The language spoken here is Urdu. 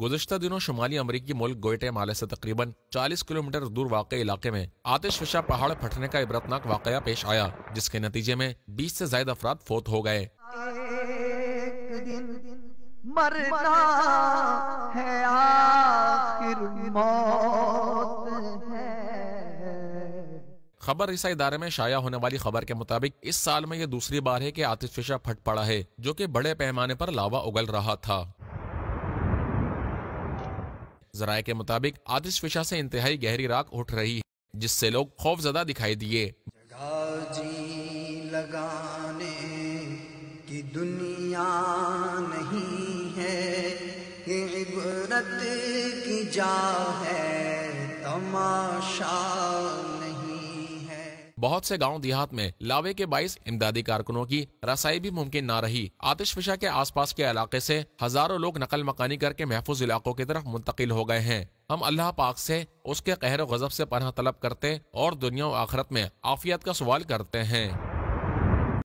گزشتہ دنوں شمالی امریکی ملک گوئٹے مالے سے تقریباً 40 کلومیٹر دور واقع علاقے میں آتش فشاں پہاڑ پھٹنے کا عبرتناک واقعہ پیش آیا، جس کے نتیجے میں 20 سے زائد افراد فوت ہو گئے۔ ایک دن مرنا ہے، آخر موت ہے۔ خبر رساں ادارے میں شائع ہونے والی خبر کے مطابق اس سال میں یہ دوسری بار ہے کہ آتش فشاں پھٹ پڑا ہے، جو کہ بڑے پیمانے پر لاوا اگل رہا تھا۔ ذرائع کے مطابق آتش فشاں سے انتہائی گہری راکھ اٹھ رہی ہے، جس سے لوگ خوف زدہ دکھائی دیے۔ جگہ جی لگانے کی دنیا نہیں ہے، یہ عبرت کی جا ہے، تماشا نہیں ہے۔ بہت سے گاؤں دیہات میں لاوے کے باعث امدادی کارکنوں کی رسائی بھی ممکن نہ رہی۔ آتش فشاں کے آس پاس کے علاقے سے ہزاروں لوگ نقل مکانی کر کے محفوظ علاقوں کی طرف منتقل ہو گئے ہیں۔ ہم اللہ پاک سے اس کے قہر و غضب سے پناہ طلب کرتے اور دنیا و آخرت میں عافیت کا سوال کرتے ہیں۔